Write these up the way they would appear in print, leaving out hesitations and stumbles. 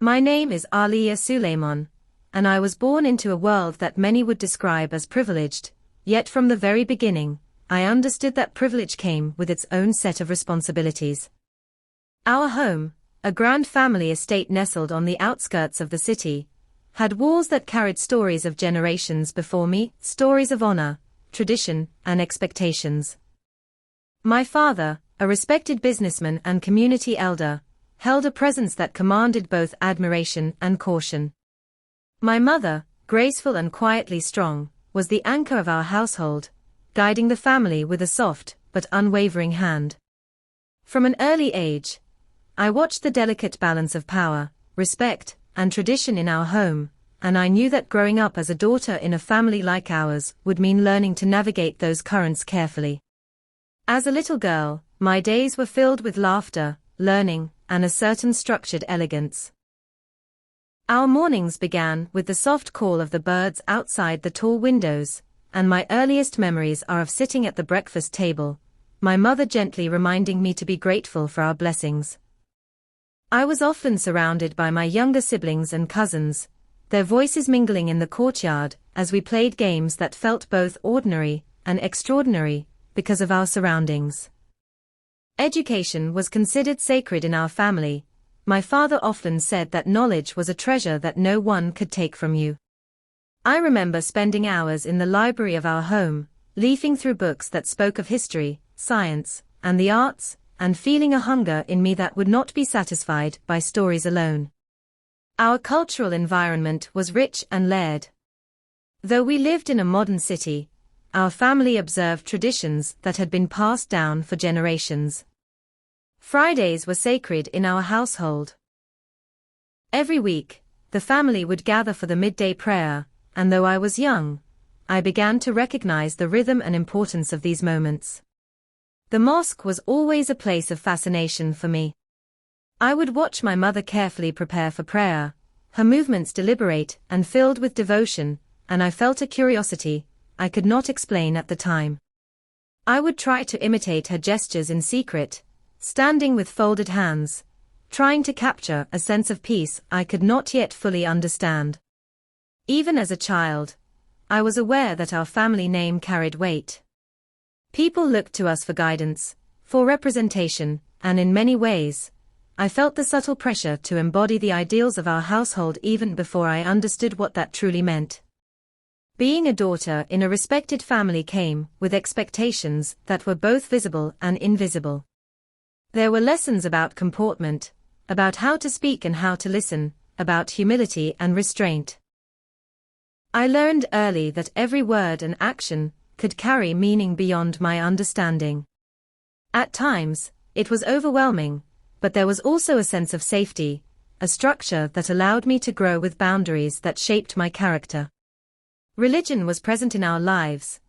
My name is Aaliyah Suleiman, and I was born into a world that many would describe as privileged, yet from the very beginning, I understood that privilege came with its own set of responsibilities. Our home, a grand family estate nestled on the outskirts of the city, had walls that carried stories of generations before me, stories of honor, tradition, and expectations. My father, a respected businessman and community elder, held a presence that commanded both admiration and caution. My mother, graceful and quietly strong, was the anchor of our household, guiding the family with a soft but unwavering hand. From an early age, I watched the delicate balance of power, respect, and tradition in our home, and I knew that growing up as a daughter in a family like ours would mean learning to navigate those currents carefully. As a little girl, my days were filled with laughter, learning, and a certain structured elegance. Our mornings began with the soft call of the birds outside the tall windows, and my earliest memories are of sitting at the breakfast table, my mother gently reminding me to be grateful for our blessings. I was often surrounded by my younger siblings and cousins, their voices mingling in the courtyard as we played games that felt both ordinary and extraordinary because of our surroundings. Education was considered sacred in our family. My father often said that knowledge was a treasure that no one could take from you. I remember spending hours in the library of our home, leafing through books that spoke of history, science, and the arts, and feeling a hunger in me that would not be satisfied by stories alone. Our cultural environment was rich and layered. Though we lived in a modern city, our family observed traditions that had been passed down for generations. Fridays were sacred in our household. Every week, the family would gather for the midday prayer, and though I was young, I began to recognize the rhythm and importance of these moments. The mosque was always a place of fascination for me. I would watch my mother carefully prepare for prayer, her movements deliberate and filled with devotion, and I felt a curiosity I could not explain at the time. I would try to imitate her gestures in secret, standing with folded hands, trying to capture a sense of peace I could not yet fully understand. Even as a child, I was aware that our family name carried weight. People looked to us for guidance, for representation, and in many ways, I felt the subtle pressure to embody the ideals of our household even before I understood what that truly meant. Being a daughter in a respected family came with expectations that were both visible and invisible. There were lessons about comportment, about how to speak and how to listen, about humility and restraint. I learned early that every word and action could carry meaning beyond my understanding. At times, it was overwhelming, but there was also a sense of safety, a structure that allowed me to grow with boundaries that shaped my character. Religion was present in our lives,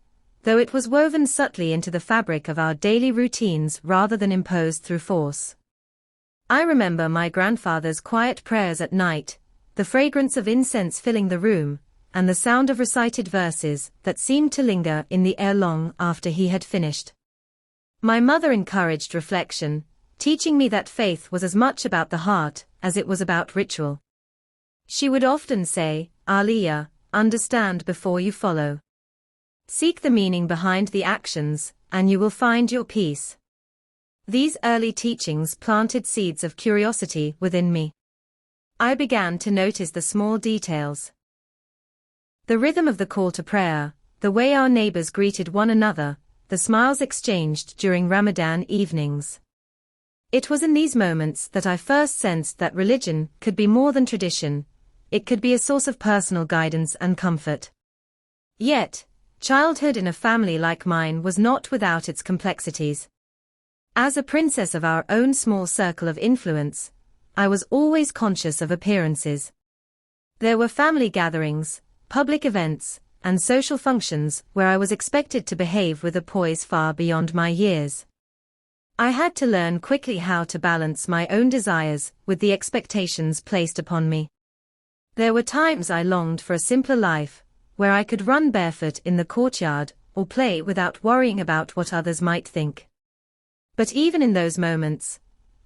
though it was woven subtly into the fabric of our daily routines rather than imposed through force. I remember my grandfather's quiet prayers at night, the fragrance of incense filling the room, and the sound of recited verses that seemed to linger in the air long after he had finished. My mother encouraged reflection, teaching me that faith was as much about the heart as it was about ritual. She would often say, "Aaliyah, understand before you follow. Seek the meaning behind the actions, and you will find your peace." These early teachings planted seeds of curiosity within me. I began to notice the small details. The rhythm of the call to prayer, the way our neighbors greeted one another, the smiles exchanged during Ramadan evenings. It was in these moments that I first sensed that religion could be more than tradition. It could be a source of personal guidance and comfort. Yet, childhood in a family like mine was not without its complexities. As a princess of our own small circle of influence, I was always conscious of appearances. There were family gatherings, public events, and social functions where I was expected to behave with a poise far beyond my years. I had to learn quickly how to balance my own desires with the expectations placed upon me. There were times I longed for a simpler life, where I could run barefoot in the courtyard or play without worrying about what others might think. But even in those moments,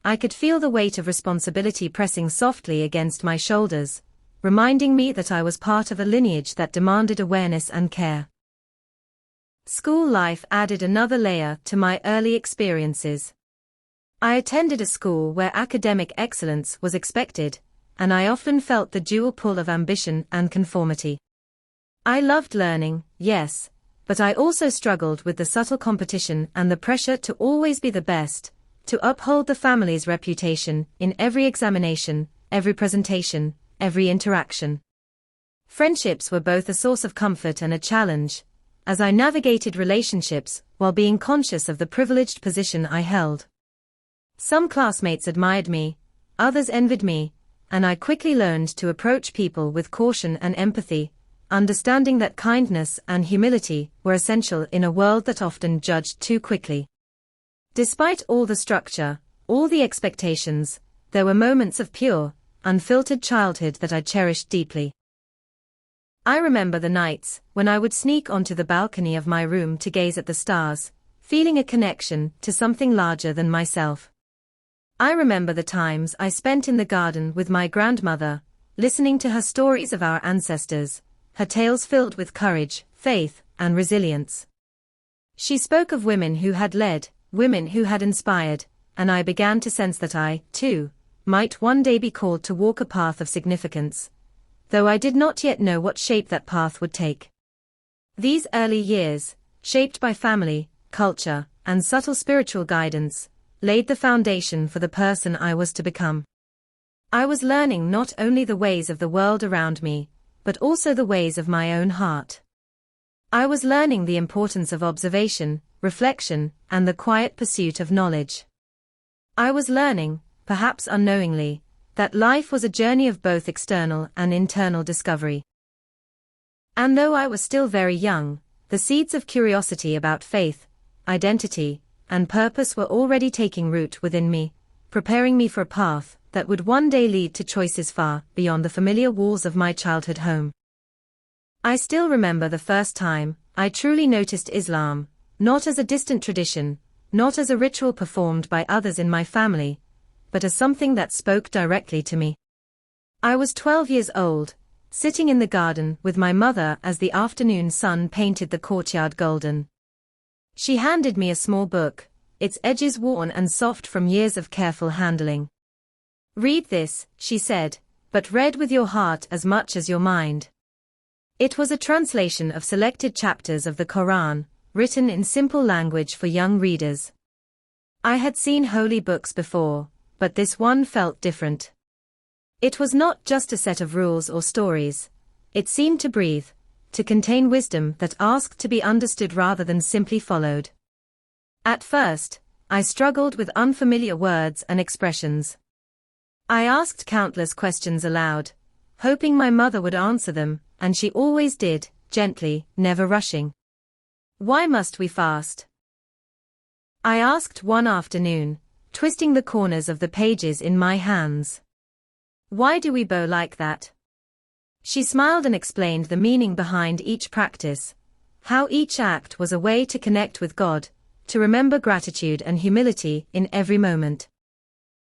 I could feel the weight of responsibility pressing softly against my shoulders, reminding me that I was part of a lineage that demanded awareness and care. School life added another layer to my early experiences. I attended a school where academic excellence was expected, and I often felt the dual pull of ambition and conformity. I loved learning, yes, but I also struggled with the subtle competition and the pressure to always be the best, to uphold the family's reputation in every examination, every presentation, every interaction. Friendships were both a source of comfort and a challenge, as I navigated relationships while being conscious of the privileged position I held. Some classmates admired me, others envied me, and I quickly learned to approach people with caution and empathy, understanding that kindness and humility were essential in a world that often judged too quickly. Despite all the structure, all the expectations, there were moments of pure, unfiltered childhood that I cherished deeply. I remember the nights when I would sneak onto the balcony of my room to gaze at the stars, feeling a connection to something larger than myself. I remember the times I spent in the garden with my grandmother, listening to her stories of our ancestors, her tales filled with courage, faith, and resilience. She spoke of women who had led, women who had inspired, and I began to sense that I, too, might one day be called to walk a path of significance, though I did not yet know what shape that path would take. These early years, shaped by family, culture, and subtle spiritual guidance, laid the foundation for the person I was to become. I was learning not only the ways of the world around me, but also the ways of my own heart. I was learning the importance of observation, reflection, and the quiet pursuit of knowledge. I was learning, perhaps unknowingly, that life was a journey of both external and internal discovery. And though I was still very young, the seeds of curiosity about faith, identity, and purpose were already taking root within me, preparing me for a path that would one day lead to choices far beyond the familiar walls of my childhood home. I still remember the first time I truly noticed Islam, not as a distant tradition, not as a ritual performed by others in my family, but as something that spoke directly to me. I was 12 years old, sitting in the garden with my mother as the afternoon sun painted the courtyard golden. She handed me a small book, its edges worn and soft from years of careful handling. "Read this," she said, "but read with your heart as much as your mind." It was a translation of selected chapters of the Quran, written in simple language for young readers. I had seen holy books before, but this one felt different. It was not just a set of rules or stories. It seemed to breathe, to contain wisdom that asked to be understood rather than simply followed. At first, I struggled with unfamiliar words and expressions. I asked countless questions aloud, hoping my mother would answer them, and she always did, gently, never rushing. "Why must we fast?" I asked one afternoon, twisting the corners of the pages in my hands. "Why do we bow like that?" She smiled and explained the meaning behind each practice, how each act was a way to connect with God, to remember gratitude and humility in every moment.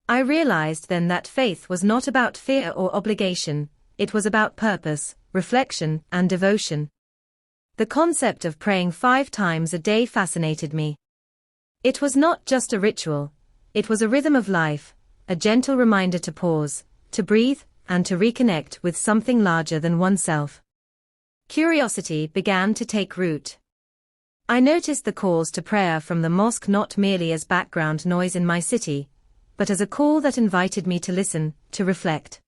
I realized then that faith was not about fear or obligation, it was about purpose, reflection, and devotion. The concept of praying 5 times a day fascinated me. It was not just a ritual, it was a rhythm of life, a gentle reminder to pause, to breathe, and to reconnect with something larger than oneself. Curiosity began to take root. I noticed the calls to prayer from the mosque not merely as background noise in my city, but as a call that invited me to listen, to reflect.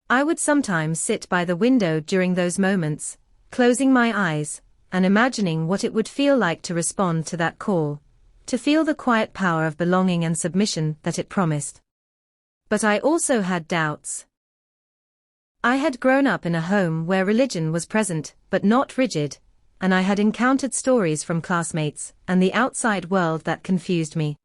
I would sometimes sit by the window during those moments, closing my eyes, and imagining what it would feel like to respond to that call, to feel the quiet power of belonging and submission that it promised. But I also had doubts. I had grown up in a home where religion was present, but not rigid, and I had encountered stories from classmates and the outside world that confused me.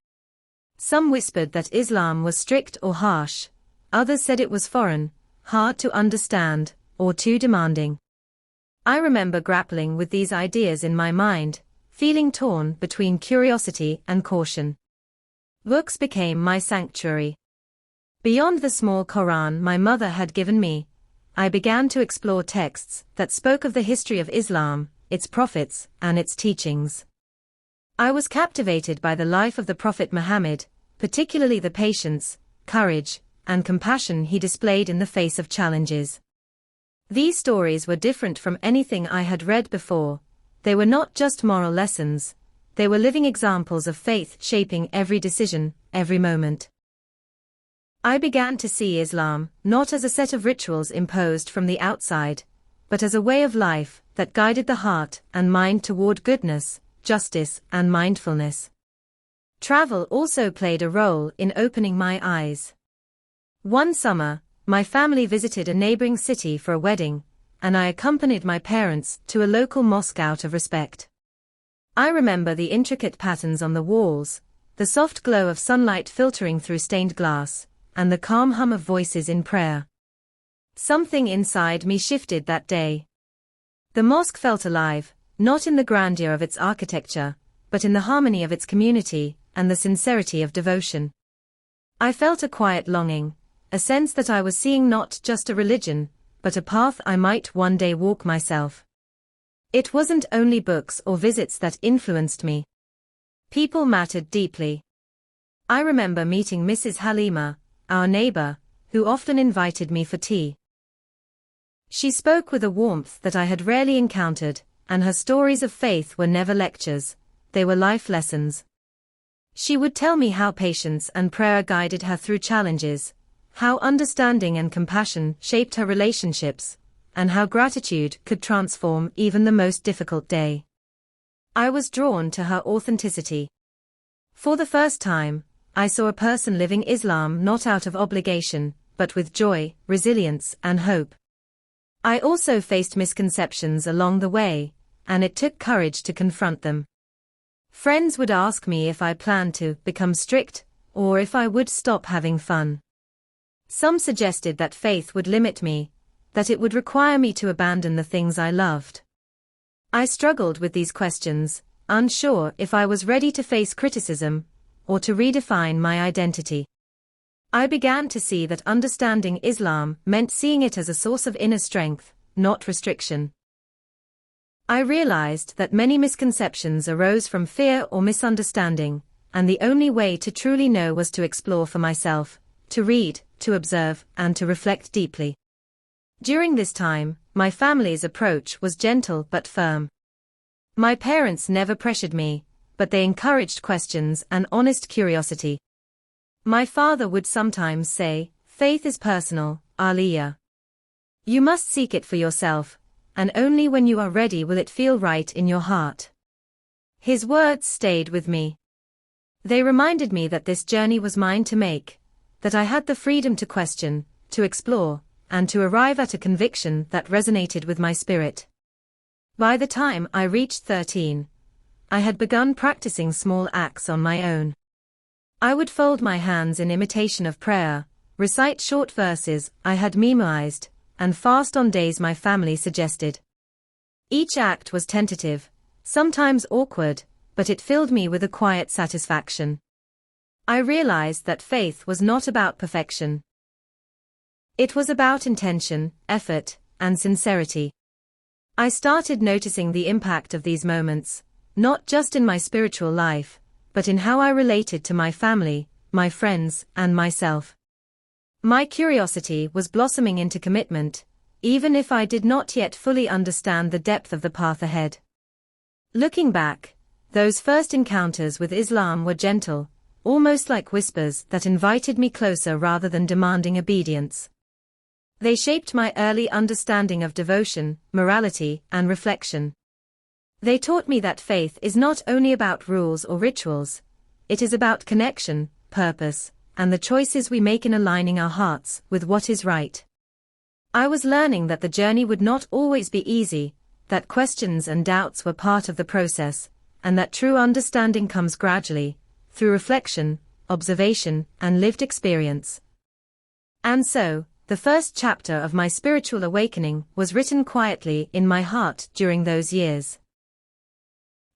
Some whispered that Islam was strict or harsh, others said it was foreign, hard to understand, or too demanding. I remember grappling with these ideas in my mind, feeling torn between curiosity and caution. Books became my sanctuary. Beyond the small Quran my mother had given me, I began to explore texts that spoke of the history of Islam, its prophets, and its teachings. I was captivated by the life of the Prophet Muhammad, particularly the patience, courage, and compassion he displayed in the face of challenges. These stories were different from anything I had read before. They were not just moral lessons, they were living examples of faith shaping every decision, every moment. I began to see Islam not as a set of rituals imposed from the outside, but as a way of life that guided the heart and mind toward goodness, justice, and mindfulness. Travel also played a role in opening my eyes. One summer, my family visited a neighboring city for a wedding, and I accompanied my parents to a local mosque out of respect. I remember the intricate patterns on the walls, the soft glow of sunlight filtering through stained glass, and the calm hum of voices in prayer. Something inside me shifted that day. The mosque felt alive, not in the grandeur of its architecture, but in the harmony of its community and the sincerity of devotion. I felt a quiet longing, a sense that I was seeing not just a religion, but a path I might one day walk myself. It wasn't only books or visits that influenced me. People mattered deeply. I remember meeting Mrs. Halima, our neighbor, who often invited me for tea. She spoke with a warmth that I had rarely encountered, and her stories of faith were never lectures, they were life lessons. She would tell me how patience and prayer guided her through challenges, how understanding and compassion shaped her relationships, and how gratitude could transform even the most difficult day. I was drawn to her authenticity. For the first time, I saw a person living Islam not out of obligation, but with joy, resilience, and hope. I also faced misconceptions along the way, and it took courage to confront them. Friends would ask me if I planned to become strict, or if I would stop having fun. Some suggested that faith would limit me, that it would require me to abandon the things I loved. I struggled with these questions, unsure if I was ready to face criticism, or to redefine my identity. I began to see that understanding Islam meant seeing it as a source of inner strength, not restriction. I realized that many misconceptions arose from fear or misunderstanding, and the only way to truly know was to explore for myself, to read, to observe, and to reflect deeply. During this time, my family's approach was gentle but firm. My parents never pressured me, but they encouraged questions and honest curiosity. My father would sometimes say, "Faith is personal, Aaliyah. You must seek it for yourself, and only when you are ready will it feel right in your heart." His words stayed with me. They reminded me that this journey was mine to make, that I had the freedom to question, to explore, and to arrive at a conviction that resonated with my spirit. By the time I reached 13, I had begun practicing small acts on my own. I would fold my hands in imitation of prayer, recite short verses I had memorized, and fast on days my family suggested. Each act was tentative, sometimes awkward, but it filled me with a quiet satisfaction. I realized that faith was not about perfection. It was about intention, effort, and sincerity. I started noticing the impact of these moments, not just in my spiritual life, but in how I related to my family, my friends, and myself. My curiosity was blossoming into commitment, even if I did not yet fully understand the depth of the path ahead. Looking back, those first encounters with Islam were gentle, almost like whispers that invited me closer rather than demanding obedience. They shaped my early understanding of devotion, morality, and reflection. They taught me that faith is not only about rules or rituals, it is about connection, purpose, and the choices we make in aligning our hearts with what is right. I was learning that the journey would not always be easy, that questions and doubts were part of the process, and that true understanding comes gradually, through reflection, observation, and lived experience. And so, the first chapter of my spiritual awakening was written quietly in my heart during those years.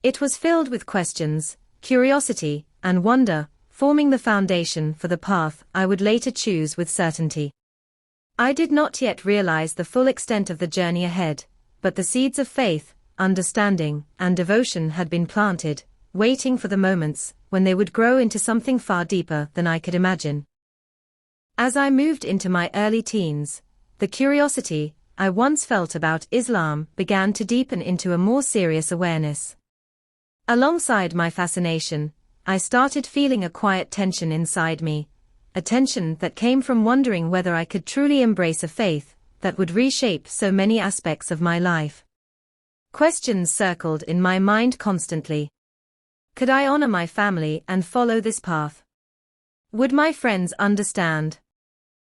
It was filled with questions, curiosity, and wonder, forming the foundation for the path I would later choose with certainty. I did not yet realize the full extent of the journey ahead, but the seeds of faith, understanding, and devotion had been planted, waiting for the moments when they would grow into something far deeper than I could imagine. As I moved into my early teens, the curiosity I once felt about Islam began to deepen into a more serious awareness. Alongside my fascination, I started feeling a quiet tension inside me, a tension that came from wondering whether I could truly embrace a faith that would reshape so many aspects of my life. Questions circled in my mind constantly. Could I honor my family and follow this path? Would my friends understand?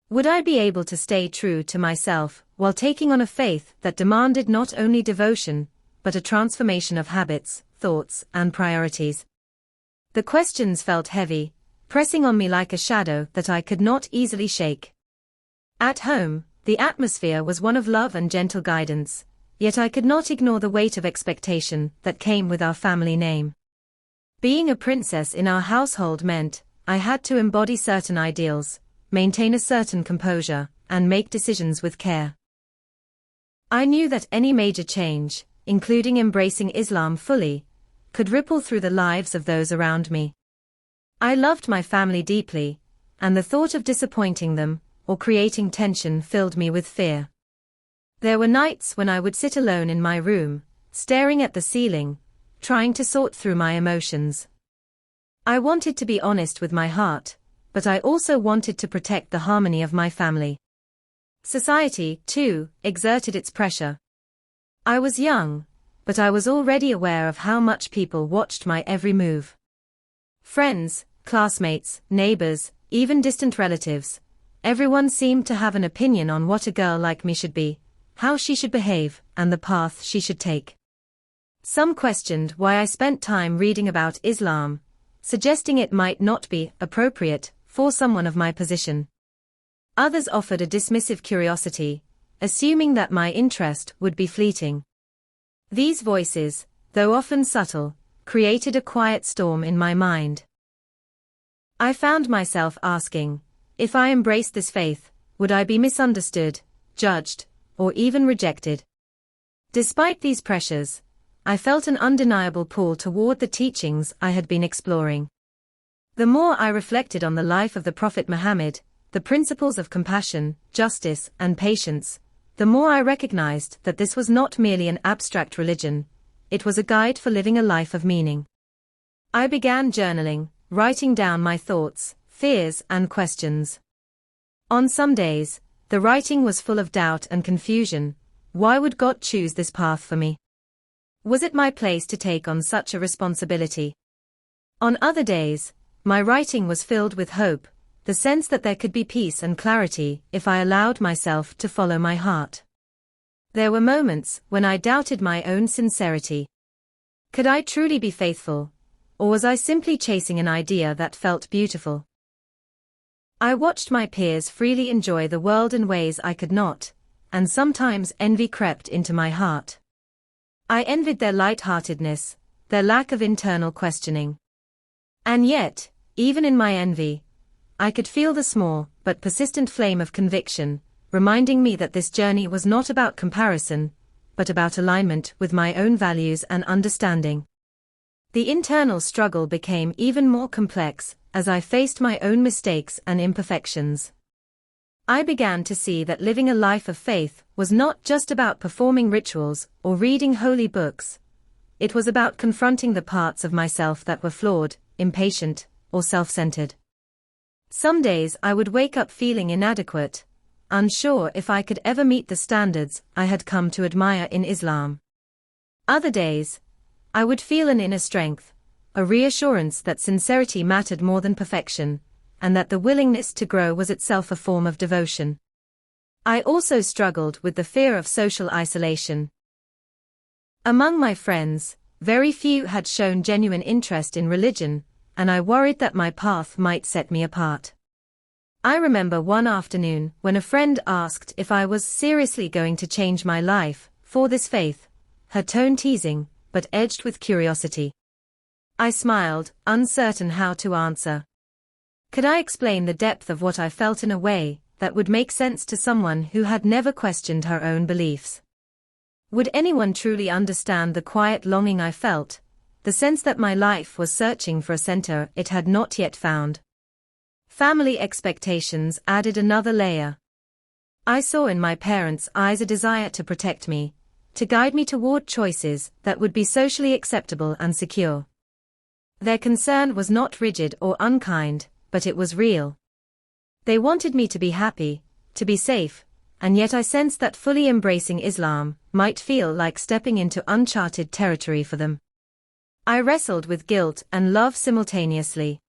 Would I be able to stay true to myself while taking on a faith that demanded not only devotion, but a transformation of habits, thoughts, and priorities? The questions felt heavy, pressing on me like a shadow that I could not easily shake. At home, the atmosphere was one of love and gentle guidance, yet I could not ignore the weight of expectation that came with our family name. Being a princess in our household meant I had to embody certain ideals, maintain a certain composure, and make decisions with care. I knew that any major change, including embracing Islam fully, could ripple through the lives of those around me. I loved my family deeply, and the thought of disappointing them or creating tension filled me with fear. There were nights when I would sit alone in my room, staring at the ceiling, trying to sort through my emotions. I wanted to be honest with my heart, but I also wanted to protect the harmony of my family. Society, too, exerted its pressure. I was young, but I was already aware of how much people watched my every move. Friends, classmates, neighbors, even distant relatives, everyone seemed to have an opinion on what a girl like me should be, how she should behave, and the path she should take. Some questioned why I spent time reading about Islam, suggesting it might not be appropriate for someone of my position. Others offered a dismissive curiosity, assuming that my interest would be fleeting. These voices, though often subtle, created a quiet storm in my mind. I found myself asking, if I embraced this faith, would I be misunderstood, judged, or even rejected? Despite these pressures, I felt an undeniable pull toward the teachings I had been exploring. The more I reflected on the life of the Prophet Muhammad, the principles of compassion, justice, and patience, the more I recognized that this was not merely an abstract religion, it was a guide for living a life of meaning. I began journaling, writing down my thoughts, fears, and questions. On some days, the writing was full of doubt and confusion. Why would God choose this path for me? Was it my place to take on such a responsibility? On other days, my writing was filled with hope, the sense that there could be peace and clarity if I allowed myself to follow my heart. There were moments when I doubted my own sincerity. Could I truly be faithful, or was I simply chasing an idea that felt beautiful? I watched my peers freely enjoy the world in ways I could not, and sometimes envy crept into my heart. I envied their light-heartedness, their lack of internal questioning. And yet, even in my envy, I could feel the small but persistent flame of conviction, reminding me that this journey was not about comparison, but about alignment with my own values and understanding. The internal struggle became even more complex as I faced my own mistakes and imperfections. I began to see that living a life of faith was not just about performing rituals or reading holy books. It was about confronting the parts of myself that were flawed, impatient, or self-centered. Some days I would wake up feeling inadequate, unsure if I could ever meet the standards I had come to admire in Islam. Other days, I would feel an inner strength, a reassurance that sincerity mattered more than perfection, and that the willingness to grow was itself a form of devotion. I also struggled with the fear of social isolation. Among my friends, very few had shown genuine interest in religion, and I worried that my path might set me apart. I remember one afternoon when a friend asked if I was seriously going to change my life for this faith, her tone teasing, but edged with curiosity. I smiled, uncertain how to answer. Could I explain the depth of what I felt in a way that would make sense to someone who had never questioned her own beliefs? Would anyone truly understand the quiet longing I felt, the sense that my life was searching for a center it had not yet found? Family expectations added another layer. I saw in my parents' eyes a desire to protect me, to guide me toward choices that would be socially acceptable and secure. Their concern was not rigid or unkind, but it was real. They wanted me to be happy, to be safe, and yet I sensed that fully embracing Islam might feel like stepping into uncharted territory for them. I wrestled with guilt and love simultaneously.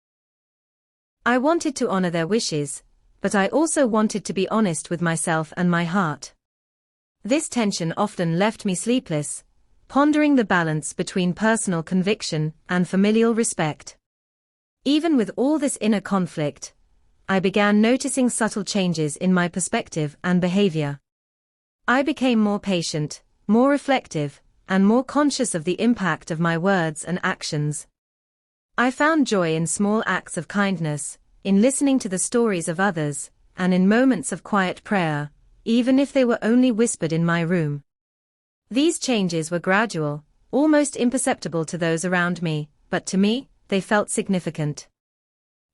I wanted to honor their wishes, but I also wanted to be honest with myself and my heart. This tension often left me sleepless, pondering the balance between personal conviction and familial respect. Even with all this inner conflict, I began noticing subtle changes in my perspective and behavior. I became more patient, more reflective, and more conscious of the impact of my words and actions. I found joy in small acts of kindness, in listening to the stories of others, and in moments of quiet prayer, even if they were only whispered in my room. These changes were gradual, almost imperceptible to those around me, but to me, they felt significant.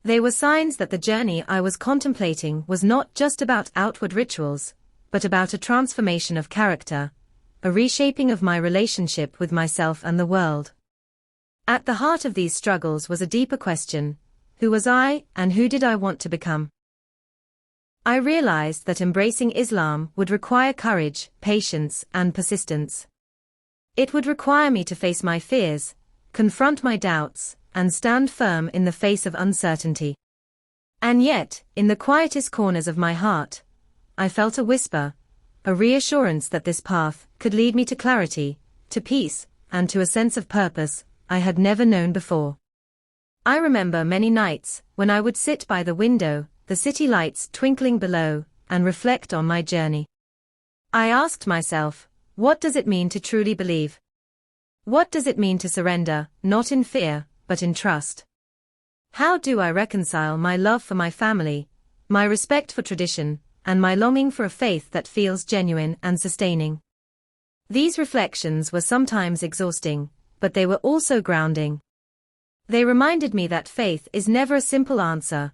They were signs that the journey I was contemplating was not just about outward rituals, but about a transformation of character, a reshaping of my relationship with myself and the world. At the heart of these struggles was a deeper question: who was I, and who did I want to become? I realized that embracing Islam would require courage, patience, and persistence. It would require me to face my fears, confront my doubts, and stand firm in the face of uncertainty. And yet, in the quietest corners of my heart, I felt a whisper, a reassurance that this path could lead me to clarity, to peace, and to a sense of purpose I had never known before. I remember many nights when I would sit by the window, the city lights twinkling below, and reflect on my journey. I asked myself, what does it mean to truly believe? What does it mean to surrender, not in fear, but in trust? How do I reconcile my love for my family, my respect for tradition, and my longing for a faith that feels genuine and sustaining? These reflections were sometimes exhausting, but they were also grounding. They reminded me that faith is never a simple answer.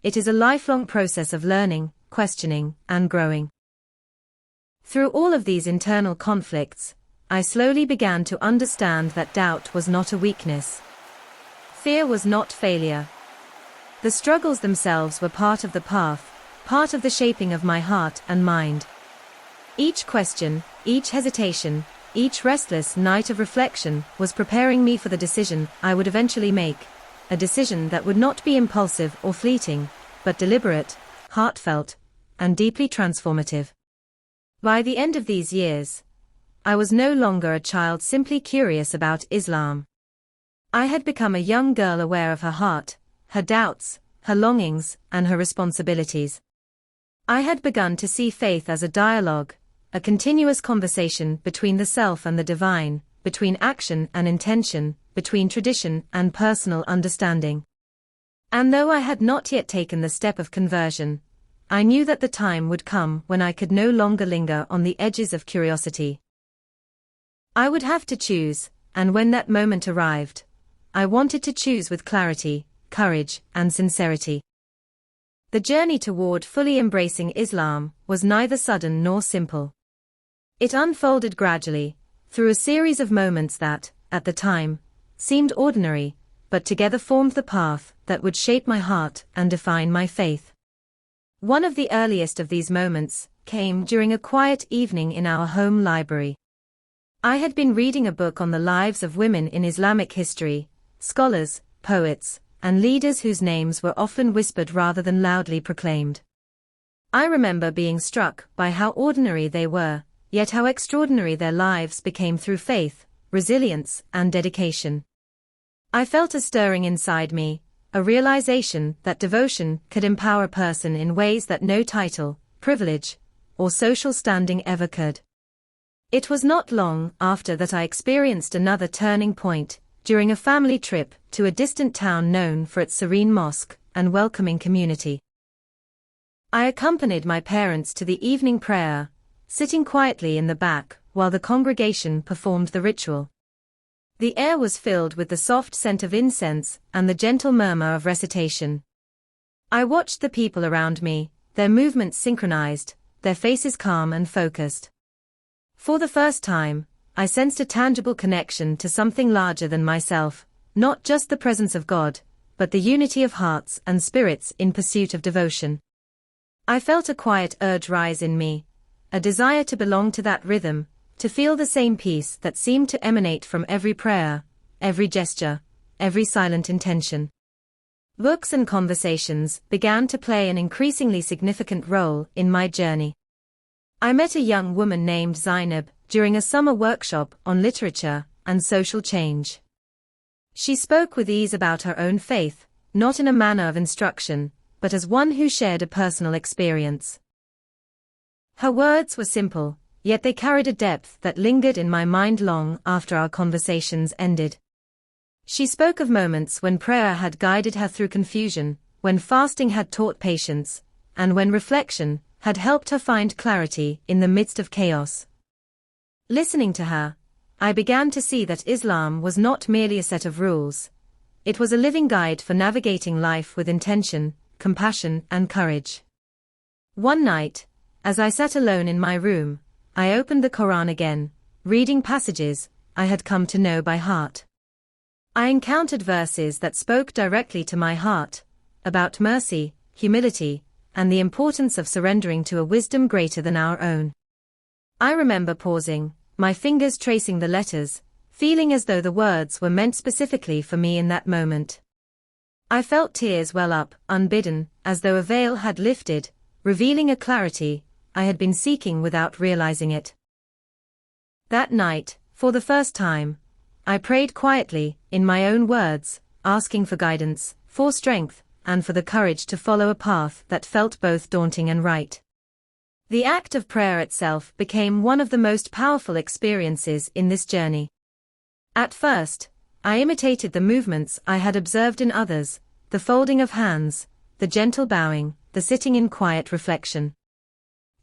It is a lifelong process of learning, questioning, and growing. Through all of these internal conflicts, I slowly began to understand that doubt was not a weakness. Fear was not failure. The struggles themselves were part of the path, part of the shaping of my heart and mind. Each question, each hesitation, each restless night of reflection was preparing me for the decision I would eventually make, a decision that would not be impulsive or fleeting, but deliberate, heartfelt, and deeply transformative. By the end of these years, I was no longer a child simply curious about Islam. I had become a young girl aware of her heart, her doubts, her longings, and her responsibilities. I had begun to see faith as a dialogue, a continuous conversation between the self and the divine, between action and intention, between tradition and personal understanding. And though I had not yet taken the step of conversion, I knew that the time would come when I could no longer linger on the edges of curiosity. I would have to choose, and when that moment arrived, I wanted to choose with clarity, courage, and sincerity. The journey toward fully embracing Islam was neither sudden nor simple. It unfolded gradually, through a series of moments that, at the time, seemed ordinary, but together formed the path that would shape my heart and define my faith. One of the earliest of these moments came during a quiet evening in our home library. I had been reading a book on the lives of women in Islamic history, scholars, poets, and leaders whose names were often whispered rather than loudly proclaimed. I remember being struck by how ordinary they were, yet how extraordinary their lives became through faith, resilience, and dedication. I felt a stirring inside me, a realization that devotion could empower a person in ways that no title, privilege, or social standing ever could. It was not long after that I experienced another turning point, during a family trip to a distant town known for its serene mosque, and welcoming community. I accompanied my parents to the evening prayer, sitting quietly in the back while the congregation performed the ritual. The air was filled with the soft scent of incense and the gentle murmur of recitation. I watched the people around me, their movements synchronized, their faces calm and focused. For the first time, I sensed a tangible connection to something larger than myself, not just the presence of God, but the unity of hearts and spirits in pursuit of devotion. I felt a quiet urge rise in me, a desire to belong to that rhythm, to feel the same peace that seemed to emanate from every prayer, every gesture, every silent intention. Books and conversations began to play an increasingly significant role in my journey. I met a young woman named Zainab during a summer workshop on literature and social change. She spoke with ease about her own faith, not in a manner of instruction, but as one who shared a personal experience. Her words were simple, yet they carried a depth that lingered in my mind long after our conversations ended. She spoke of moments when prayer had guided her through confusion, when fasting had taught patience, and when reflection had helped her find clarity in the midst of chaos. Listening to her, I began to see that Islam was not merely a set of rules. It was a living guide for navigating life with intention, compassion, and courage. One night, as I sat alone in my room, I opened the Quran again, reading passages I had come to know by heart. I encountered verses that spoke directly to my heart, about mercy, humility, and the importance of surrendering to a wisdom greater than our own. I remember pausing, my fingers tracing the letters, feeling as though the words were meant specifically for me in that moment. I felt tears well up, unbidden, as though a veil had lifted, revealing a clarity I had been seeking without realizing it. That night, for the first time, I prayed quietly, in my own words, asking for guidance, for strength, and for the courage to follow a path that felt both daunting and right. The act of prayer itself became one of the most powerful experiences in this journey. At first, I imitated the movements I had observed in others, the folding of hands, the gentle bowing, the sitting in quiet reflection.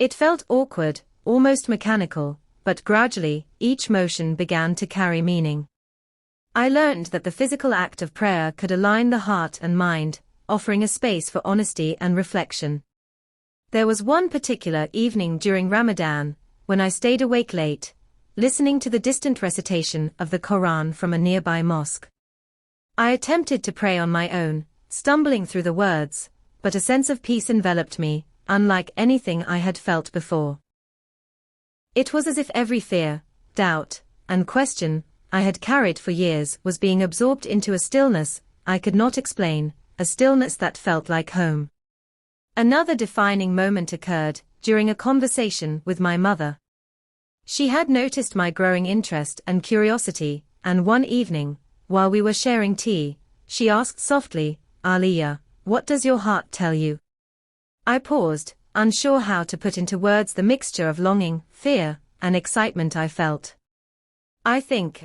It felt awkward, almost mechanical, but gradually, each motion began to carry meaning. I learned that the physical act of prayer could align the heart and mind, offering a space for honesty and reflection. There was one particular evening during Ramadan, when I stayed awake late, listening to the distant recitation of the Quran from a nearby mosque. I attempted to pray on my own, stumbling through the words, but a sense of peace enveloped me, unlike anything I had felt before. It was as if every fear, doubt, and question I had carried for years was being absorbed into a stillness I could not explain, a stillness that felt like home. Another defining moment occurred during a conversation with my mother. She had noticed my growing interest and curiosity, and one evening, while we were sharing tea, she asked softly, "Aaliyah, what does your heart tell you?" I paused, unsure how to put into words the mixture of longing, fear, and excitement I felt. I think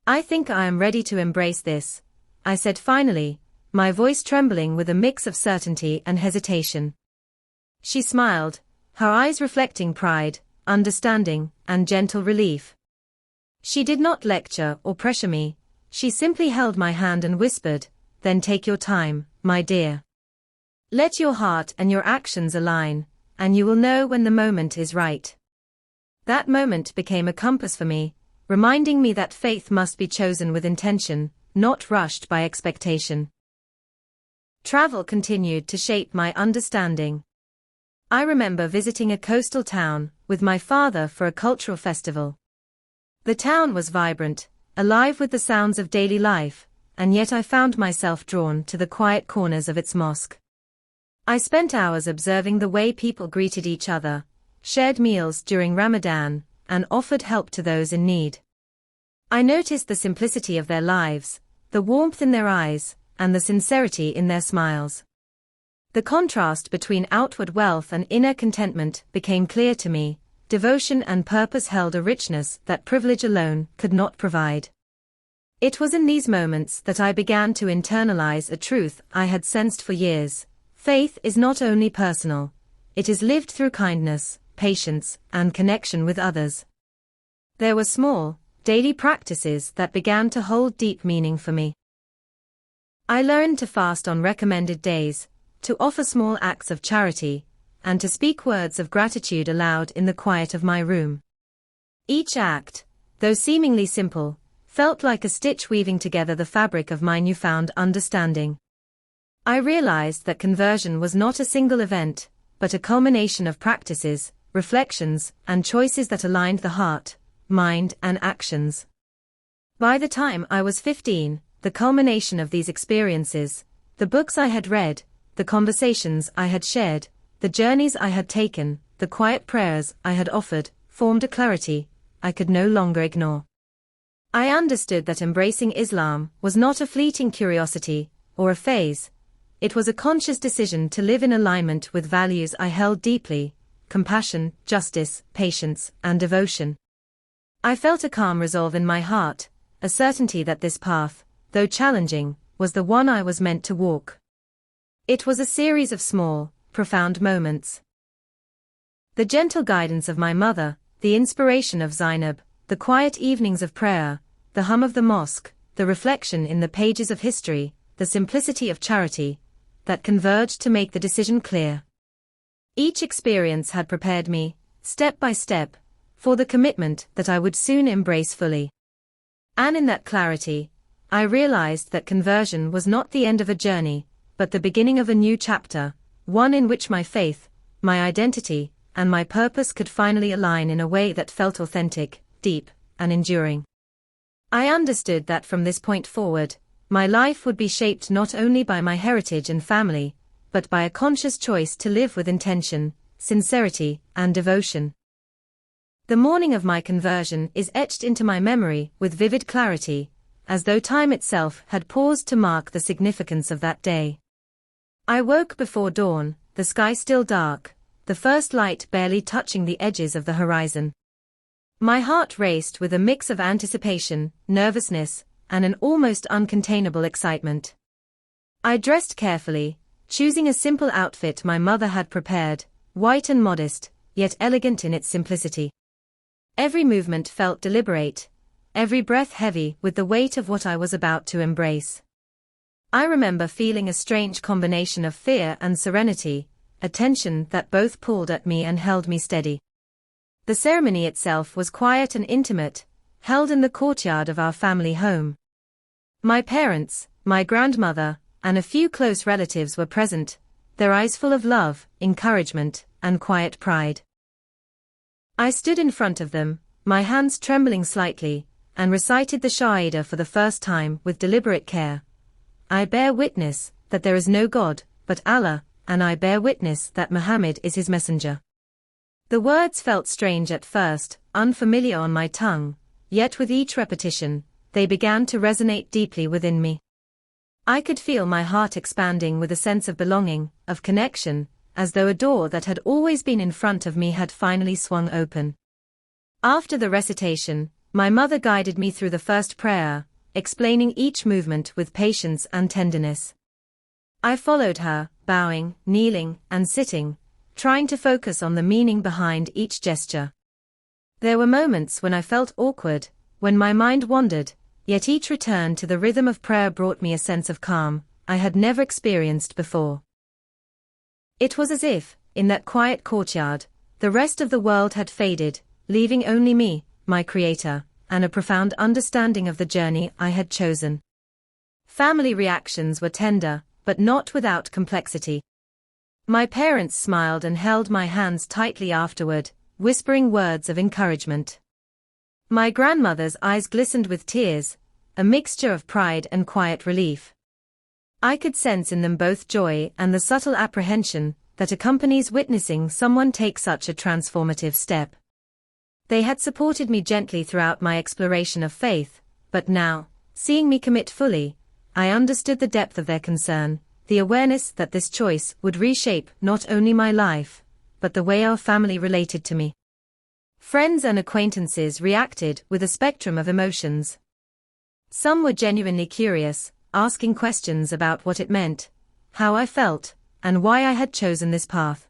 I am ready to embrace this," I said finally, my voice trembling with a mix of certainty and hesitation. She smiled, her eyes reflecting pride, understanding, and gentle relief. She did not lecture or pressure me, she simply held my hand and whispered, "Then take your time, my dear. Let your heart and your actions align, and you will know when the moment is right." That moment became a compass for me, reminding me that faith must be chosen with intention, not rushed by expectation. Travel continued to shape my understanding. I remember visiting a coastal town with my father for a cultural festival. The town was vibrant, alive with the sounds of daily life, and yet I found myself drawn to the quiet corners of its mosque. I spent hours observing the way people greeted each other, shared meals during Ramadan, and offered help to those in need. I noticed the simplicity of their lives, the warmth in their eyes, and the sincerity in their smiles. The contrast between outward wealth and inner contentment became clear to me. Devotion and purpose held a richness that privilege alone could not provide. It was in these moments that I began to internalize a truth I had sensed for years. Faith is not only personal, it is lived through kindness, patience, and connection with others. There were small, daily practices that began to hold deep meaning for me. I learned to fast on recommended days, to offer small acts of charity, and to speak words of gratitude aloud in the quiet of my room. Each act, though seemingly simple, felt like a stitch weaving together the fabric of my newfound understanding. I realized that conversion was not a single event, but a culmination of practices, reflections, and choices that aligned the heart, mind, and actions. By the time I was 15, the culmination of these experiences, the books I had read, the conversations I had shared, the journeys I had taken, the quiet prayers I had offered, formed a clarity I could no longer ignore. I understood that embracing Islam was not a fleeting curiosity or a phase. It was a conscious decision to live in alignment with values I held deeply: compassion, justice, patience, and devotion. I felt a calm resolve in my heart, a certainty that this path, though challenging, was the one I was meant to walk. It was a series of small, profound moments. The gentle guidance of my mother, the inspiration of Zainab, the quiet evenings of prayer, the hum of the mosque, the reflection in the pages of history, the simplicity of charity, that converged to make the decision clear. Each experience had prepared me, step by step, for the commitment that I would soon embrace fully. And in that clarity, I realized that conversion was not the end of a journey, but the beginning of a new chapter, one in which my faith, my identity, and my purpose could finally align in a way that felt authentic, deep, and enduring. I understood that from this point forward, my life would be shaped not only by my heritage and family, but by a conscious choice to live with intention, sincerity, and devotion. The morning of my conversion is etched into my memory with vivid clarity, as though time itself had paused to mark the significance of that day. I woke before dawn, the sky still dark, the first light barely touching the edges of the horizon. My heart raced with a mix of anticipation, nervousness, and an almost uncontainable excitement. I dressed carefully, choosing a simple outfit my mother had prepared, white and modest, yet elegant in its simplicity. Every movement felt deliberate, every breath heavy with the weight of what I was about to embrace. I remember feeling a strange combination of fear and serenity, a tension that both pulled at me and held me steady. The ceremony itself was quiet and intimate, held in the courtyard of our family home. My parents, my grandmother, and a few close relatives were present, their eyes full of love, encouragement, and quiet pride. I stood in front of them, my hands trembling slightly, and recited the Shahada for the first time with deliberate care. I bear witness that there is no God but Allah, and I bear witness that Muhammad is his messenger. The words felt strange at first, unfamiliar on my tongue, yet with each repetition, they began to resonate deeply within me. I could feel my heart expanding with a sense of belonging, of connection, as though a door that had always been in front of me had finally swung open. After the recitation, my mother guided me through the first prayer, explaining each movement with patience and tenderness. I followed her, bowing, kneeling, and sitting, trying to focus on the meaning behind each gesture. There were moments when I felt awkward, when my mind wandered, yet each return to the rhythm of prayer brought me a sense of calm I had never experienced before. It was as if, in that quiet courtyard, the rest of the world had faded, leaving only me, my Creator, and a profound understanding of the journey I had chosen. Family reactions were tender, but not without complexity. My parents smiled and held my hands tightly afterward, whispering words of encouragement. My grandmother's eyes glistened with tears, a mixture of pride and quiet relief. I could sense in them both joy and the subtle apprehension that accompanies witnessing someone take such a transformative step. They had supported me gently throughout my exploration of faith, but now, seeing me commit fully, I understood the depth of their concern, the awareness that this choice would reshape not only my life, but the way our family related to me. Friends and acquaintances reacted with a spectrum of emotions. Some were genuinely curious, asking questions about what it meant, how I felt, and why I had chosen this path.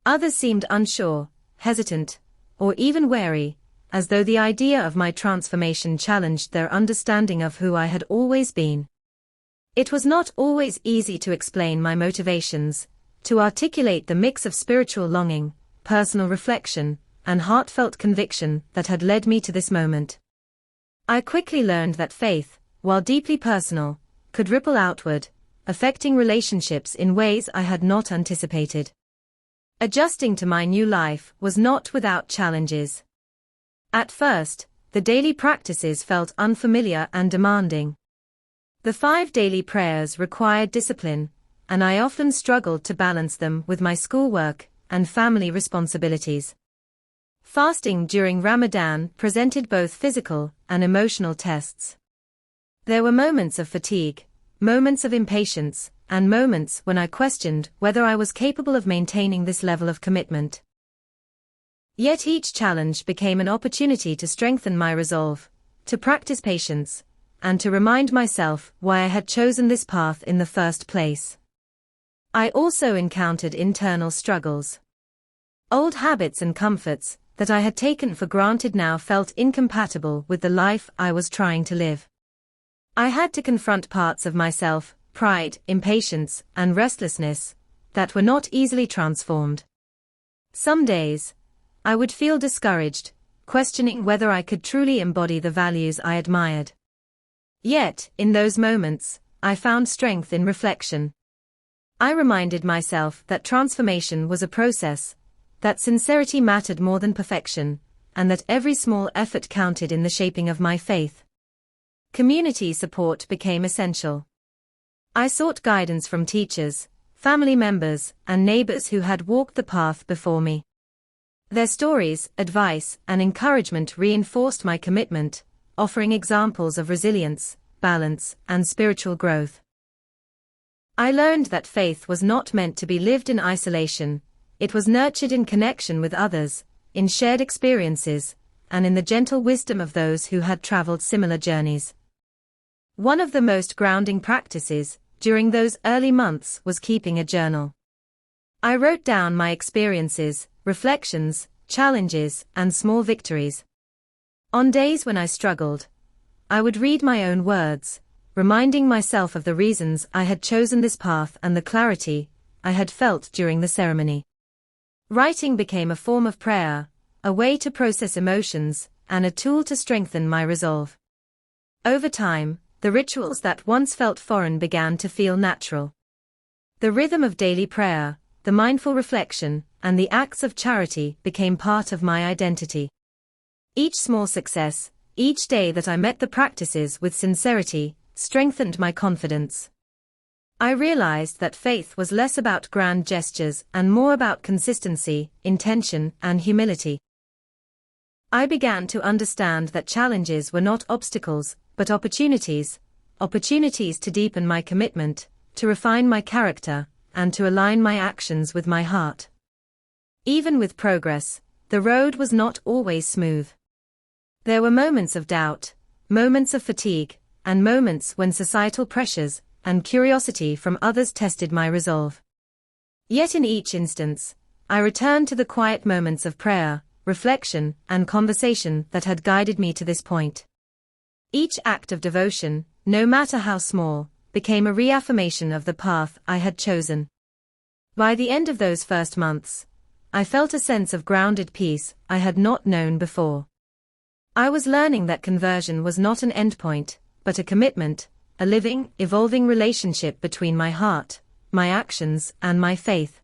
Others seemed unsure, hesitant, or even wary, as though the idea of my transformation challenged their understanding of who I had always been. It was not always easy to explain my motivations, to articulate the mix of spiritual longing, personal reflection, and heartfelt conviction that had led me to this moment. I quickly learned that faith, while deeply personal, could ripple outward, affecting relationships in ways I had not anticipated. Adjusting to my new life was not without challenges. At first, the daily practices felt unfamiliar and demanding. The 5 daily prayers required discipline, and I often struggled to balance them with my schoolwork and family responsibilities. Fasting during Ramadan presented both physical and emotional tests. There were moments of fatigue, moments of impatience, and moments when I questioned whether I was capable of maintaining this level of commitment. Yet each challenge became an opportunity to strengthen my resolve, to practice patience, and to remind myself why I had chosen this path in the first place. I also encountered internal struggles. Old habits and comforts that I had taken for granted now felt incompatible with the life I was trying to live. I had to confront parts of myself, pride, impatience, and restlessness, that were not easily transformed. Some days, I would feel discouraged, questioning whether I could truly embody the values I admired. Yet, in those moments, I found strength in reflection. I reminded myself that transformation was a process, that sincerity mattered more than perfection, and that every small effort counted in the shaping of my faith. Community support became essential. I sought guidance from teachers, family members, and neighbors who had walked the path before me. Their stories, advice, and encouragement reinforced my commitment, offering examples of resilience, balance, and spiritual growth. I learned that faith was not meant to be lived in isolation. It was nurtured in connection with others, in shared experiences, and in the gentle wisdom of those who had traveled similar journeys. One of the most grounding practices during those early months was keeping a journal. I wrote down my experiences, reflections, challenges, and small victories. On days when I struggled, I would read my own words, reminding myself of the reasons I had chosen this path and the clarity I had felt during the ceremony. Writing became a form of prayer, a way to process emotions, and a tool to strengthen my resolve. Over time, the rituals that once felt foreign began to feel natural. The rhythm of daily prayer, the mindful reflection, and the acts of charity became part of my identity. Each small success, each day that I met the practices with sincerity, strengthened my confidence. I realized that faith was less about grand gestures and more about consistency, intention, and humility. I began to understand that challenges were not obstacles, but opportunities to deepen my commitment, to refine my character, and to align my actions with my heart. Even with progress, the road was not always smooth. There were moments of doubt, moments of fatigue, and moments when societal pressures and curiosity from others tested my resolve. Yet in each instance, I returned to the quiet moments of prayer, reflection, and conversation that had guided me to this point. Each act of devotion, no matter how small, became a reaffirmation of the path I had chosen. By the end of those first months, I felt a sense of grounded peace I had not known before. I was learning that conversion was not an endpoint, but a commitment, a living, evolving relationship between my heart, my actions, and my faith.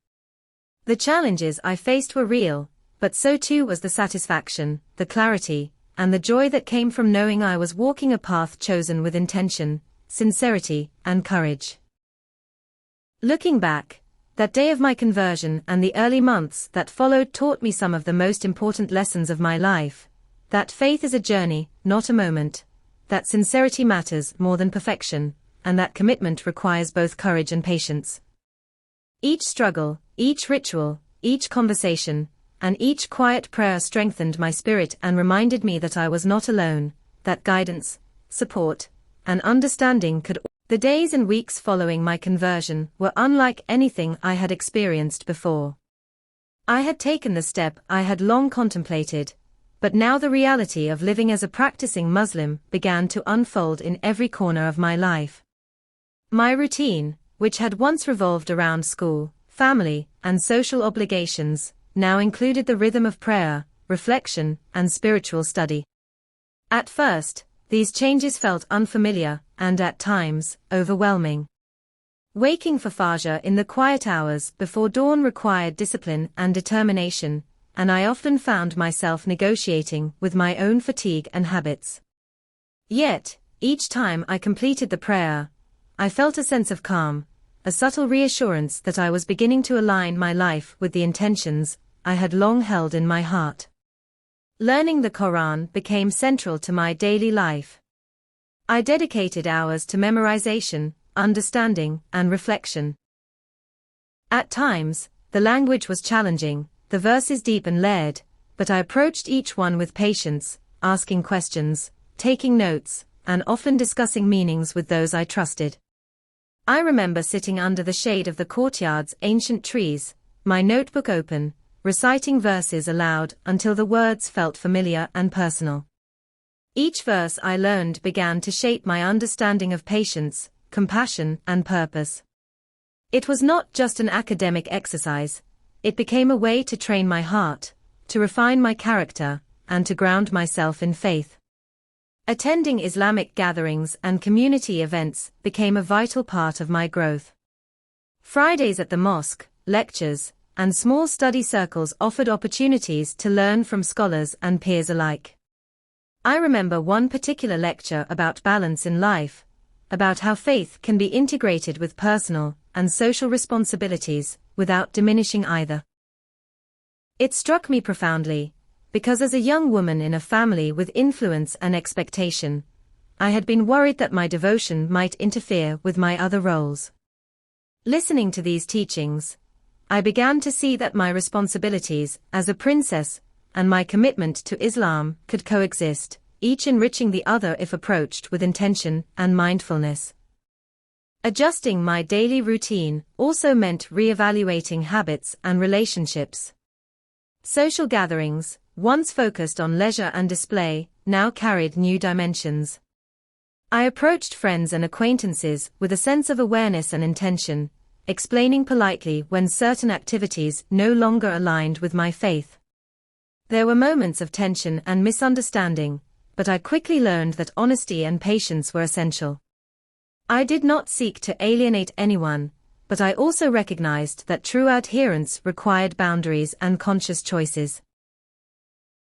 The challenges I faced were real, but so too was the satisfaction, the clarity, and the joy that came from knowing I was walking a path chosen with intention, sincerity, and courage. Looking back, that day of my conversion and the early months that followed taught me some of the most important lessons of my life. That faith is a journey, not a moment. That sincerity matters more than perfection, and that commitment requires both courage and patience. Each struggle, each ritual, each conversation, and each quiet prayer strengthened my spirit and reminded me that I was not alone, that guidance, support, and understanding could. The days and weeks following my conversion were unlike anything I had experienced before. I had taken the step I had long contemplated, but now the reality of living as a practicing Muslim began to unfold in every corner of my life. My routine, which had once revolved around school, family, and social obligations, now included the rhythm of prayer, reflection, and spiritual study. At first, these changes felt unfamiliar, and at times, overwhelming. Waking for Fajr in the quiet hours before dawn required discipline and determination, and I often found myself negotiating with my own fatigue and habits. Yet, each time I completed the prayer, I felt a sense of calm, a subtle reassurance that I was beginning to align my life with the intentions I had long held in my heart. Learning the Quran became central to my daily life. I dedicated hours to memorization, understanding, and reflection. At times, the language was challenging, the verses deep and layered, but I approached each one with patience, asking questions, taking notes, and often discussing meanings with those I trusted. I remember sitting under the shade of the courtyard's ancient trees, my notebook open, reciting verses aloud until the words felt familiar and personal. Each verse I learned began to shape my understanding of patience, compassion, and purpose. It was not just an academic exercise, it became a way to train my heart, to refine my character, and to ground myself in faith. Attending Islamic gatherings and community events became a vital part of my growth. Fridays at the mosque, lectures, and small study circles offered opportunities to learn from scholars and peers alike. I remember one particular lecture about balance in life, about how faith can be integrated with personal and social responsibilities without diminishing either. It struck me profoundly, because as a young woman in a family with influence and expectation, I had been worried that my devotion might interfere with my other roles. Listening to these teachings, I began to see that my responsibilities as a princess and my commitment to Islam could coexist, each enriching the other if approached with intention and mindfulness. Adjusting my daily routine also meant re-evaluating habits and relationships. Social gatherings, once focused on leisure and display, now carried new dimensions. I approached friends and acquaintances with a sense of awareness and intention, explaining politely when certain activities no longer aligned with my faith. There were moments of tension and misunderstanding, but I quickly learned that honesty and patience were essential. I did not seek to alienate anyone, but I also recognized that true adherence required boundaries and conscious choices.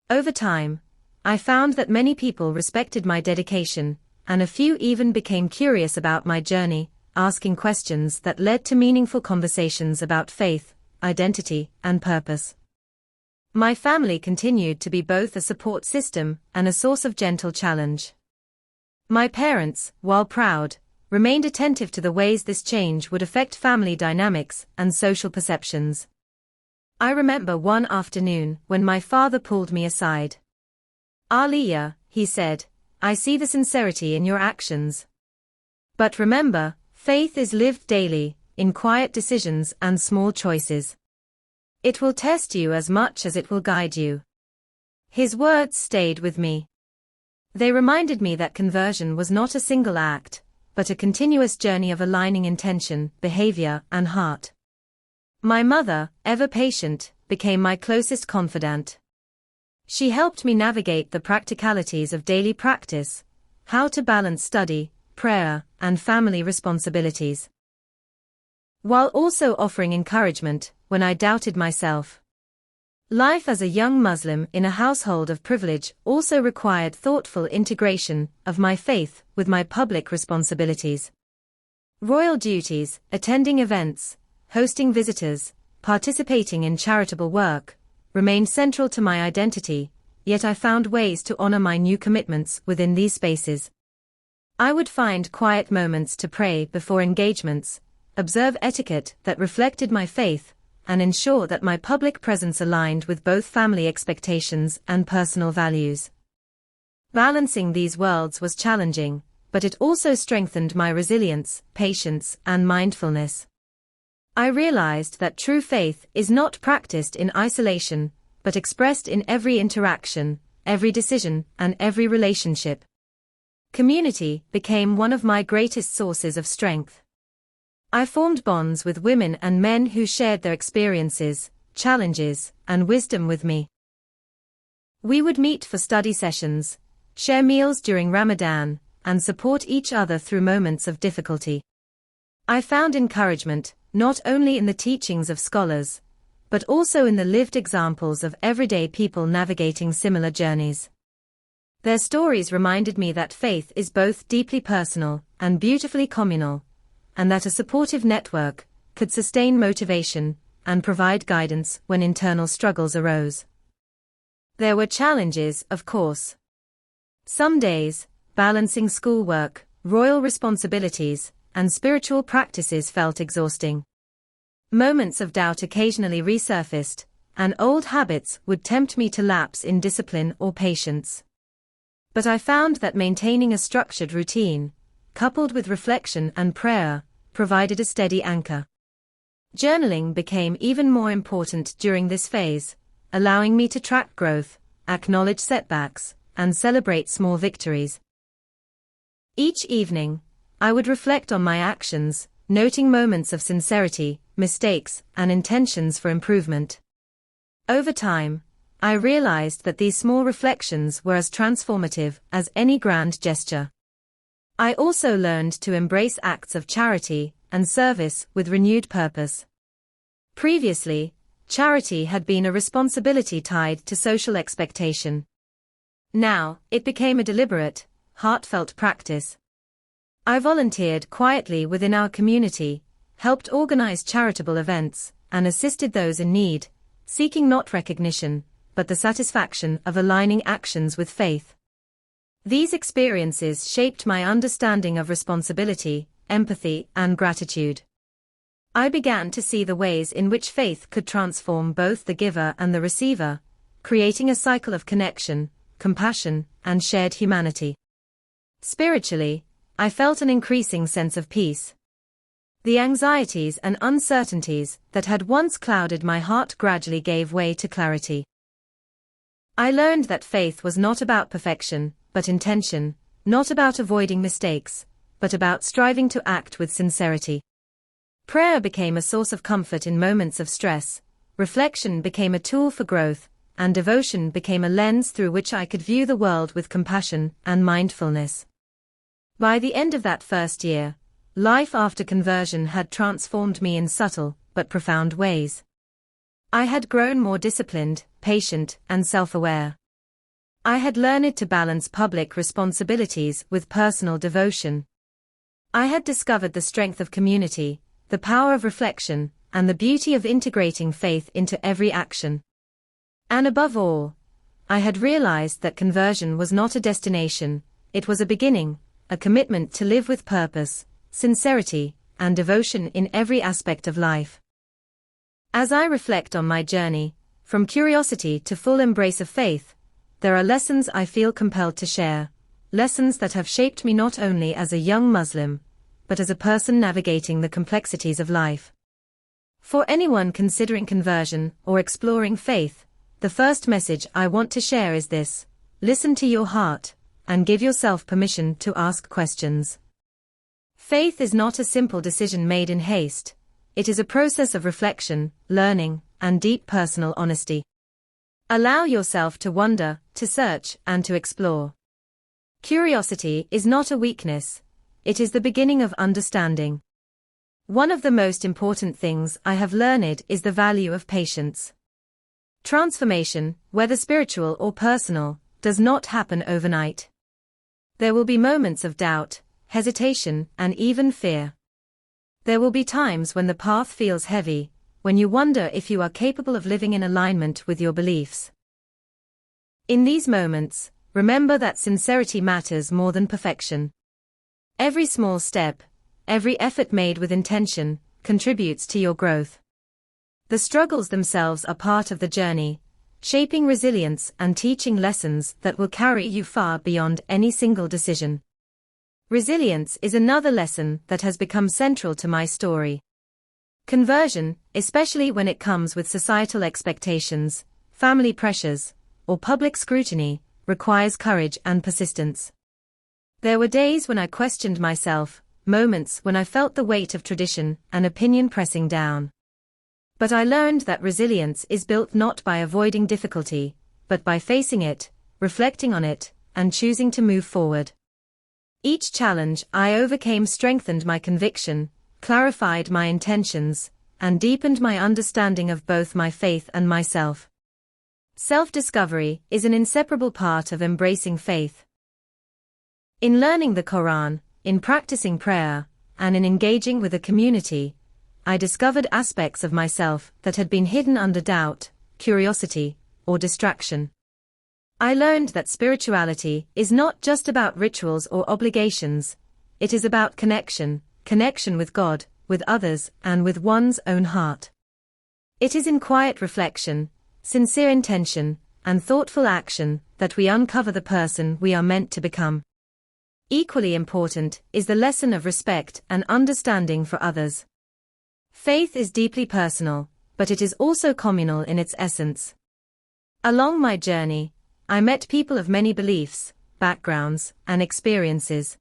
Over time, I found that many people respected my dedication, and a few even became curious about my journey, asking questions that led to meaningful conversations about faith, identity, and purpose. My family continued to be both a support system and a source of gentle challenge. My parents, while proud, remained attentive to the ways this change would affect family dynamics and social perceptions. I remember one afternoon when my father pulled me aside. "Aaliyah," he said, "I see the sincerity in your actions. But remember, faith is lived daily, in quiet decisions and small choices. It will test you as much as it will guide you." His words stayed with me. They reminded me that conversion was not a single act, but a continuous journey of aligning intention, behavior, and heart. My mother, ever patient, became my closest confidant. She helped me navigate the practicalities of daily practice, how to balance study, prayer, and family responsibilities, while also offering encouragement when I doubted myself. Life as a young Muslim in a household of privilege also required thoughtful integration of my faith with my public responsibilities. Royal duties, attending events, hosting visitors, participating in charitable work, remained central to my identity, yet I found ways to honor my new commitments within these spaces. I would find quiet moments to pray before engagements, observe etiquette that reflected my faith, and ensure that my public presence aligned with both family expectations and personal values. Balancing these worlds was challenging, but it also strengthened my resilience, patience, and mindfulness. I realized that true faith is not practiced in isolation, but expressed in every interaction, every decision, and every relationship. Community became one of my greatest sources of strength. I formed bonds with women and men who shared their experiences, challenges, and wisdom with me. We would meet for study sessions, share meals during Ramadan, and support each other through moments of difficulty. I found encouragement, not only in the teachings of scholars, but also in the lived examples of everyday people navigating similar journeys. Their stories reminded me that faith is both deeply personal and beautifully communal, and that a supportive network could sustain motivation and provide guidance when internal struggles arose. There were challenges, of course. Some days, balancing schoolwork, royal responsibilities, and spiritual practices felt exhausting. Moments of doubt occasionally resurfaced, and old habits would tempt me to lapse in discipline or patience. But I found that maintaining a structured routine, coupled with reflection and prayer, provided a steady anchor. Journaling became even more important during this phase, allowing me to track growth, acknowledge setbacks, and celebrate small victories. Each evening, I would reflect on my actions, noting moments of sincerity, mistakes, and intentions for improvement. Over time, I realized that these small reflections were as transformative as any grand gesture. I also learned to embrace acts of charity and service with renewed purpose. Previously, charity had been a responsibility tied to social expectation. Now, it became a deliberate, heartfelt practice. I volunteered quietly within our community, helped organize charitable events, and assisted those in need, seeking not recognition, but the satisfaction of aligning actions with faith. These experiences shaped my understanding of responsibility, empathy, and gratitude. I began to see the ways in which faith could transform both the giver and the receiver, creating a cycle of connection, compassion, and shared humanity. Spiritually, I felt an increasing sense of peace. The anxieties and uncertainties that had once clouded my heart gradually gave way to clarity. I learned that faith was not about perfection, but intention, not about avoiding mistakes, but about striving to act with sincerity. Prayer became a source of comfort in moments of stress, reflection became a tool for growth, and devotion became a lens through which I could view the world with compassion and mindfulness. By the end of that first year, life after conversion had transformed me in subtle but profound ways. I had grown more disciplined, patient, and self-aware. I had learned to balance public responsibilities with personal devotion. I had discovered the strength of community, the power of reflection, and the beauty of integrating faith into every action. And above all, I had realized that conversion was not a destination, it was a beginning, a commitment to live with purpose, sincerity, and devotion in every aspect of life. As I reflect on my journey, from curiosity to full embrace of faith, there are lessons I feel compelled to share, lessons that have shaped me not only as a young Muslim, but as a person navigating the complexities of life. For anyone considering conversion or exploring faith, the first message I want to share is this: listen to your heart, and give yourself permission to ask questions. Faith is not a simple decision made in haste. It is a process of reflection, learning, and deep personal honesty. Allow yourself to wonder, to search, and to explore. Curiosity is not a weakness, it is the beginning of understanding. One of the most important things I have learned is the value of patience. Transformation, whether spiritual or personal, does not happen overnight. There will be moments of doubt, hesitation, and even fear. There will be times when the path feels heavy, when you wonder if you are capable of living in alignment with your beliefs. In these moments, remember that sincerity matters more than perfection. Every small step, every effort made with intention, contributes to your growth. The struggles themselves are part of the journey, shaping resilience and teaching lessons that will carry you far beyond any single decision. Resilience is another lesson that has become central to my story. Conversion, especially when it comes with societal expectations, family pressures, or public scrutiny, requires courage and persistence. There were days when I questioned myself, moments when I felt the weight of tradition and opinion pressing down. But I learned that resilience is built not by avoiding difficulty, but by facing it, reflecting on it, and choosing to move forward. Each challenge I overcame strengthened my conviction, clarified my intentions, and deepened my understanding of both my faith and myself. Self-discovery is an inseparable part of embracing faith. In learning the Quran, in practicing prayer, and in engaging with a community, I discovered aspects of myself that had been hidden under doubt, curiosity, or distraction. I learned that spirituality is not just about rituals or obligations, it is about connection with God, with others, and with one's own heart. It is in quiet reflection, sincere intention, and thoughtful action that we uncover the person we are meant to become. Equally important is the lesson of respect and understanding for others. Faith is deeply personal, but it is also communal in its essence. Along my journey, I met people of many beliefs, backgrounds, and experiences.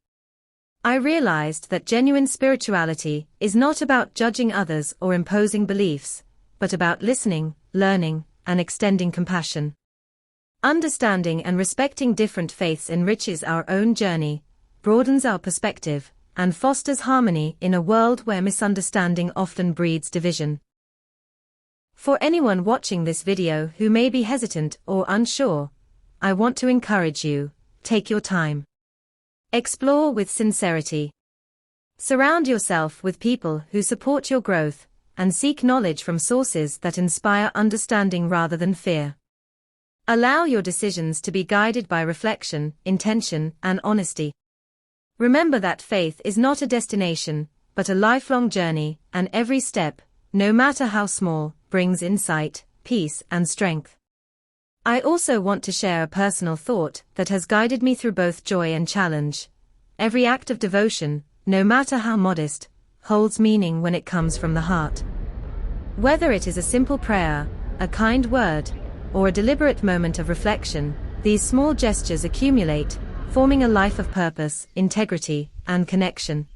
I realized that genuine spirituality is not about judging others or imposing beliefs, but about listening, learning, and extending compassion. Understanding and respecting different faiths enriches our own journey, broadens our perspective, and fosters harmony in a world where misunderstanding often breeds division. For anyone watching this video who may be hesitant or unsure, I want to encourage you, take your time. Explore with sincerity. Surround yourself with people who support your growth, and seek knowledge from sources that inspire understanding rather than fear. Allow your decisions to be guided by reflection, intention, and honesty. Remember that faith is not a destination, but a lifelong journey, and every step, no matter how small, brings insight, peace, and strength. I also want to share a personal thought that has guided me through both joy and challenge. Every act of devotion, no matter how modest, holds meaning when it comes from the heart. Whether it is a simple prayer, a kind word, or a deliberate moment of reflection, these small gestures accumulate, forming a life of purpose, integrity, and connection.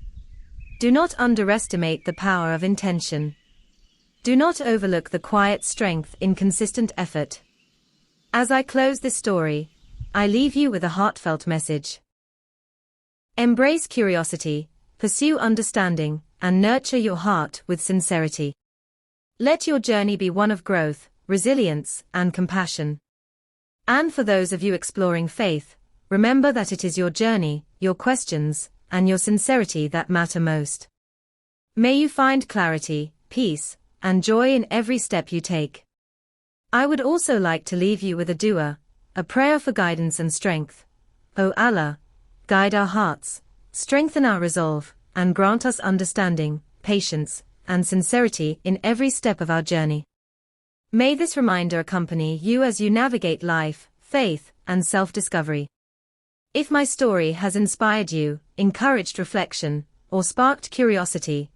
Do not underestimate the power of intention. Do not overlook the quiet strength in consistent effort. As I close this story, I leave you with a heartfelt message. Embrace curiosity, pursue understanding, and nurture your heart with sincerity. Let your journey be one of growth, resilience, and compassion. And for those of you exploring faith, remember that it is your journey, your questions, and your sincerity that matter most. May you find clarity, peace, and joy in every step you take. I would also like to leave you with a dua, a prayer for guidance and strength. O Allah, guide our hearts, strengthen our resolve, and grant us understanding, patience, and sincerity in every step of our journey. May this reminder accompany you as you navigate life, faith, and self-discovery. If my story has inspired you, encouraged reflection, or sparked curiosity,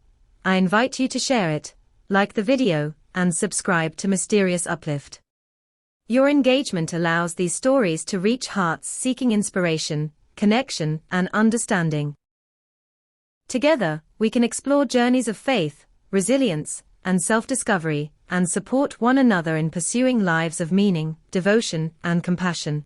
I invite you to share it, like the video, and subscribe to Mysterious Uplift. Your engagement allows these stories to reach hearts seeking inspiration, connection, and understanding. Together, we can explore journeys of faith, resilience, and self-discovery, and support one another in pursuing lives of meaning, devotion, and compassion.